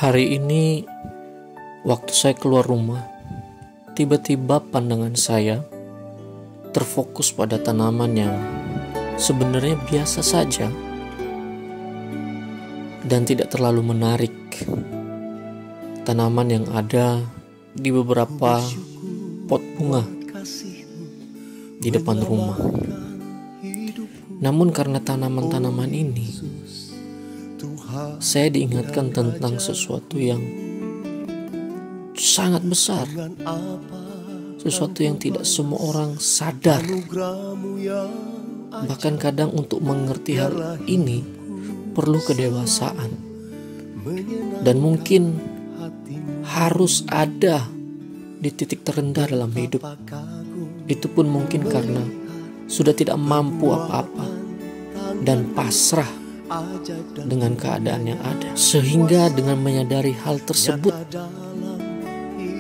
Hari ini, waktu saya keluar rumah, tiba-tiba pandangan saya terfokus pada tanaman yang sebenarnya biasa saja dan tidak terlalu menarik. Tanaman yang ada di beberapa pot bunga di depan rumah. Namun karena tanaman-tanaman ini, saya diingatkan tentang sesuatu yang sangat besar, sesuatu yang tidak semua orang sadar. Bahkan kadang untuk mengerti hal ini perlu kedewasaan, dan mungkin harus ada di titik terendah dalam hidup. Itu pun mungkin karena sudah tidak mampu apa-apa dan pasrah dengan keadaan yang ada, sehingga dengan menyadari hal tersebut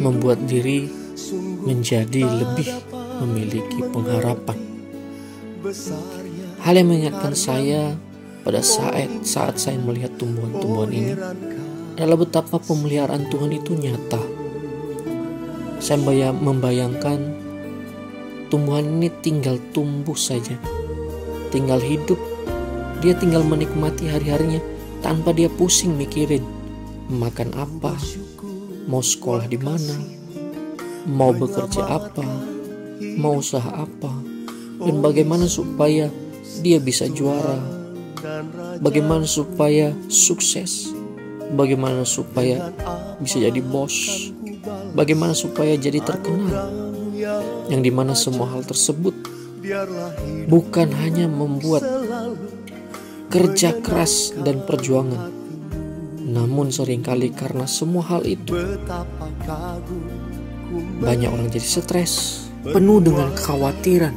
membuat diri menjadi lebih memiliki pengharapan. Hal yang mengingatkan saya pada saat saya melihat tumbuhan-tumbuhan ini adalah betapa pemeliharaan Tuhan itu nyata. Saya membayangkan tumbuhan ini tinggal tumbuh saja, tinggal hidup. Dia tinggal menikmati hari-harinya tanpa dia pusing mikirin makan apa, mau sekolah di mana, mau bekerja apa, mau usaha apa, dan bagaimana supaya dia bisa juara, bagaimana supaya sukses, bagaimana supaya bisa jadi bos, bagaimana supaya jadi terkenal, yang dimana semua hal tersebut bukan hanya membuat kerja keras dan perjuangan, namun seringkali karena semua hal itu banyak orang jadi stres, penuh dengan kekhawatiran,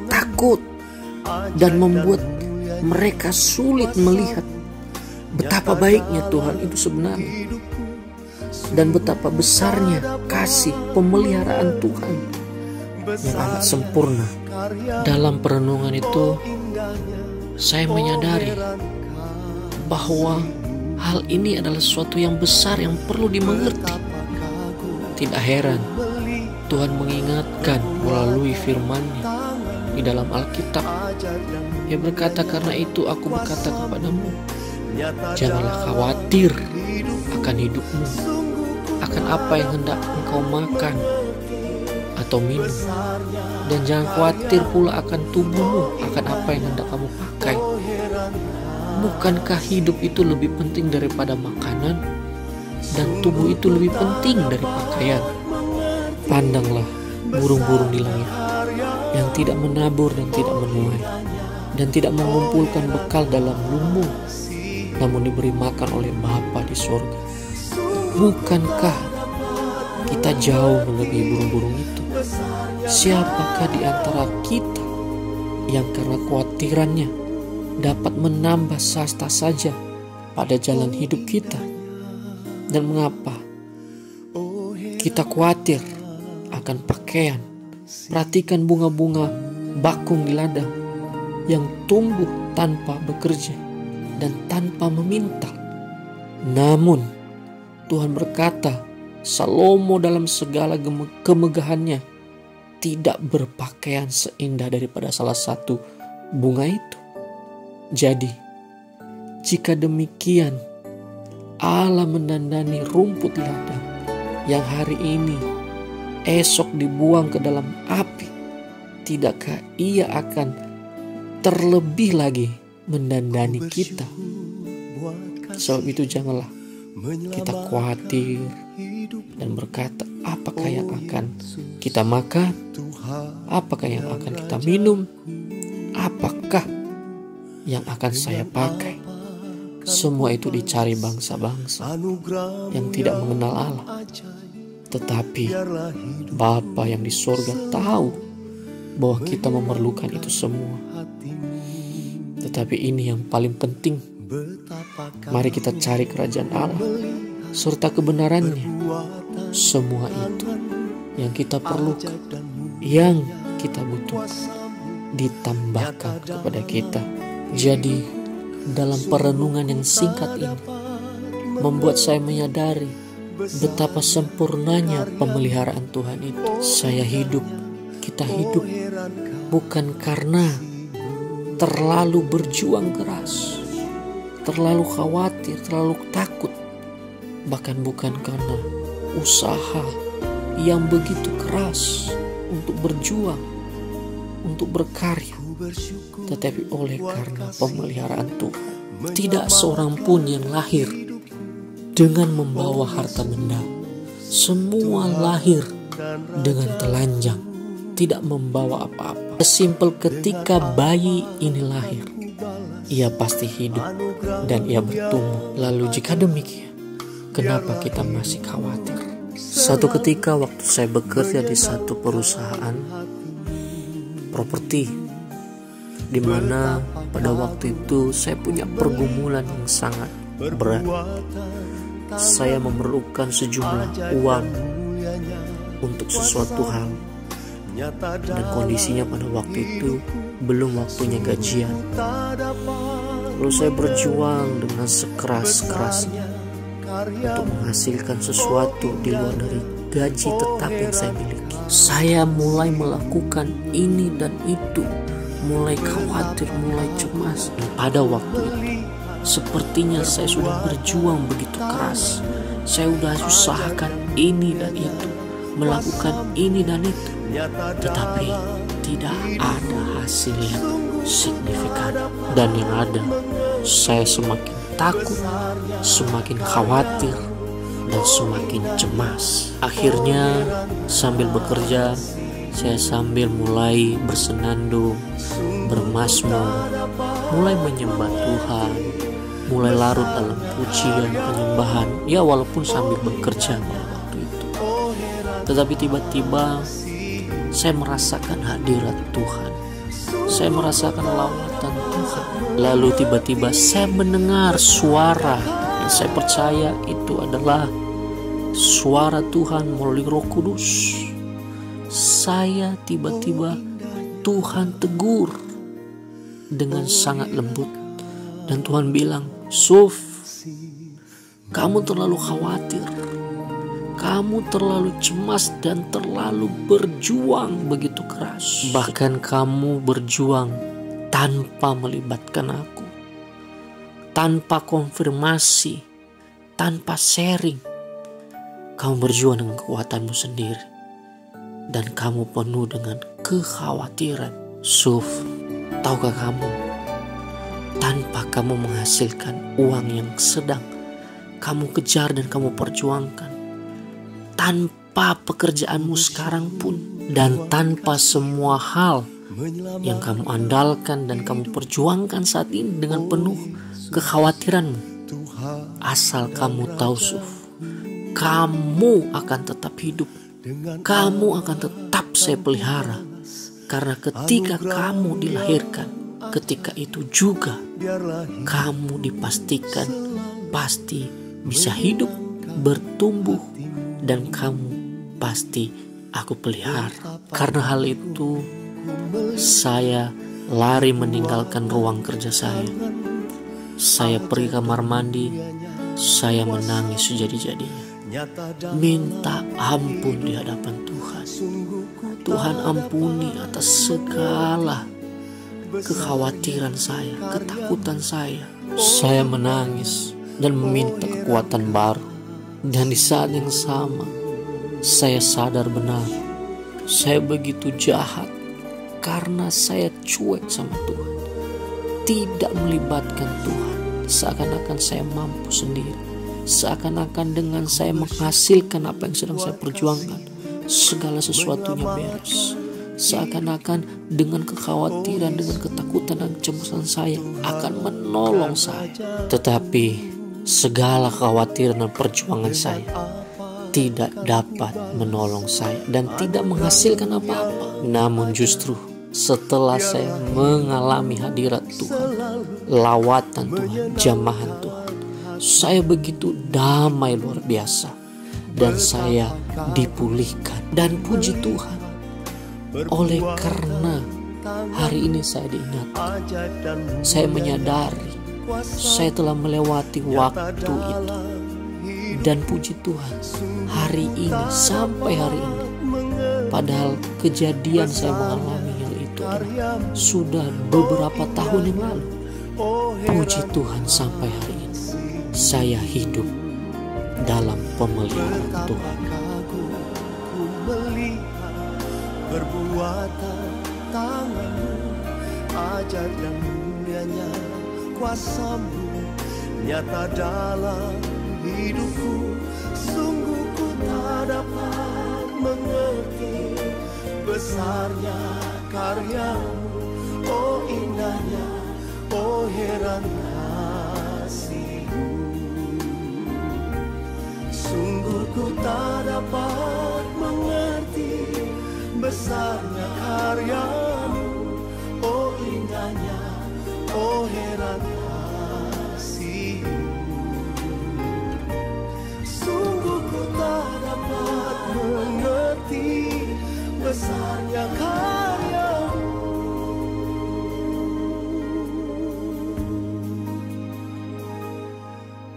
takut, dan membuat mereka sulit melihat betapa baiknya Tuhan itu sebenarnya, dan betapa besarnya kasih pemeliharaan Tuhan yang amat sempurna. Dalam perenungan itu, saya menyadari bahwa hal ini adalah sesuatu yang besar yang perlu dimengerti. Tidak heran Tuhan mengingatkan melalui firman-Nya di dalam Alkitab. Ia berkata, "Karena itu aku berkata kepadamu, janganlah khawatir akan hidupmu, akan apa yang hendak engkau makan atau minum, dan jangan khawatir pula akan tubuhmu, akan apa yang hendak kamu pakai. Bukankah hidup itu lebih penting daripada makanan, dan tubuh itu lebih penting dari pakaian? Pandanglah burung-burung di langit, yang tidak menabur dan tidak menuai, dan tidak mengumpulkan bekal dalam lumbung, namun diberi makan oleh Bapa di surga. Bukankah kita jauh melebihi burung-burung itu? Siapakah di antara kita yang karena kekhawatirannya dapat menambah sasta saja pada jalan hidup kita? Dan mengapa kita khawatir akan pakaian? Perhatikan bunga-bunga bakung di ladang yang tumbuh tanpa bekerja dan tanpa meminta. Namun Tuhan berkata, Salomo dalam segala kemegahannya tidak berpakaian seindah daripada salah satu bunga itu. Jadi, jika demikian Allah mendandani rumput ladang yang hari ini esok dibuang ke dalam api, tidakkah Ia akan terlebih lagi mendandani kita? Sebab itu janganlah kita khawatir dan berkata, apakah yang akan kita makan, apakah yang akan kita minum, apakah yang akan saya pakai. Semua itu dicari bangsa-bangsa yang tidak mengenal Allah. Tetapi Bapa yang di surga tahu bahwa kita memerlukan itu semua. Tetapi ini yang paling penting. Mari kita cari kerajaan Allah serta kebenarannya. Semua itu yang kita perlukan, yang kita butuhkan, ditambahkan kepada kita. Jadi dalam perenungan yang singkat ini, membuat saya menyadari betapa sempurnanya pemeliharaan Tuhan itu. Saya hidup, kita hidup bukan karena terlalu berjuang keras, terlalu khawatir, terlalu takut, bahkan bukan karena usaha yang begitu keras untuk berjuang, untuk berkarya, tetapi oleh karena pemeliharaan Tuhan. Tidak seorang pun yang lahir dengan membawa harta benda. Semua lahir dengan telanjang, tidak membawa apa-apa. Sesimpel ketika bayi ini lahir, ia pasti hidup dan ia bertumbuh. Lalu jika demikian, kenapa kita masih khawatir? Satu ketika waktu saya bekerja di satu perusahaan properti, di mana pada waktu itu saya punya pergumulan yang sangat berat. Saya memerlukan sejumlah uang untuk sesuatu hal, dan kondisinya pada waktu itu belum waktunya gajian. Lalu saya berjuang dengan sekeras-kerasnya untuk menghasilkan sesuatu di luar dari gaji tetap yang saya miliki. Saya mulai melakukan ini dan itu, mulai khawatir, mulai cemas. Pada waktu itu sepertinya saya sudah berjuang begitu keras. Saya sudah usahakan ini dan itu, melakukan ini dan itu, tetapi tidak ada hasil yang signifikan. Dan yang ada, saya semakin takut, semakin khawatir, dan semakin cemas. Akhirnya sambil bekerja, saya sambil mulai bersenandung, bermazmur, mulai menyembah Tuhan, mulai larut dalam pujian, penyembahan, ya walaupun sambil bekerja pada waktu itu. Tetapi tiba-tiba saya merasakan hadirat Tuhan, saya merasakan lawatan Tuhan. Lalu tiba-tiba saya mendengar suara yang saya percaya itu adalah suara Tuhan melalui Roh Kudus. Saya tiba-tiba Tuhan tegur dengan sangat lembut, dan Tuhan bilang, "Suf, kamu terlalu khawatir, kamu terlalu cemas dan terlalu berjuang begitu keras. Bahkan kamu berjuang tanpa melibatkan aku, tanpa konfirmasi, tanpa sharing. Kamu berjuang dengan kekuatanmu sendiri, dan kamu penuh dengan kekhawatiran. Suf, tahukah kamu, tanpa kamu menghasilkan uang yang sedang kamu kejar dan kamu perjuangkan, tanpa pekerjaanmu sekarang pun, dan tanpa semua hal yang kamu andalkan dan kamu perjuangkan saat ini dengan penuh kekhawatiranmu, asal kamu tahu, Suf, kamu akan tetap hidup, kamu akan tetap saya pelihara. Karena ketika kamu dilahirkan, ketika itu juga kamu dipastikan pasti bisa hidup, bertumbuh, dan kamu pasti aku pelihara. Karena hal itu, saya lari meninggalkan ruang kerja saya. Saya pergi kamar mandi, saya menangis sejadi-jadinya, minta ampun di hadapan Tuhan. Tuhan, ampuni atas segala kekhawatiran saya, ketakutan saya. Saya menangis dan meminta kekuatan baru. Dan di saat yang sama, saya sadar benar, saya begitu jahat karena saya cuek sama Tuhan, tidak melibatkan Tuhan. Seakan-akan saya mampu sendiri, seakan-akan dengan saya menghasilkan apa yang sedang saya perjuangkan, segala sesuatunya beres. Seakan-akan dengan kekhawatiran, dengan ketakutan dan kecemasan saya akan menolong saya. Tetapi segala kekhawatiran dan perjuangan saya tidak dapat menolong saya dan tidak menghasilkan apa-apa. Namun justru setelah saya mengalami hadirat Tuhan, lawatan Tuhan, jamahan Tuhan, saya begitu damai luar biasa, dan saya dipulihkan. Dan puji Tuhan, oleh karena hari ini saya diingatkan, saya menyadari saya telah melewati waktu itu, Dan puji Tuhan, hari ini sampai hari ini, padahal kejadian saya mengalami hal itu sudah beberapa tahun yang lalu, puji Tuhan sampai hari ini saya hidup dalam pemeliharaan Tuhan. Ku melihat perbuatan tangan-Mu, ajaib dan mulianya kuasa-Mu nyata dalam hidupku. Sungguh ku tak dapat mengerti besarnya karya-Mu, oh indahnya, oh heran kasih-Mu. Sungguh ku tak dapat mengerti besarnya karya-Mu, oh indahnya, oh heran kasih-Mu. Sungguh ku tak dapat mengerti besarnya karya-Mu,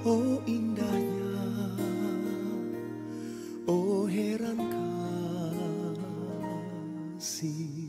oh indahnya, oh heran kasih.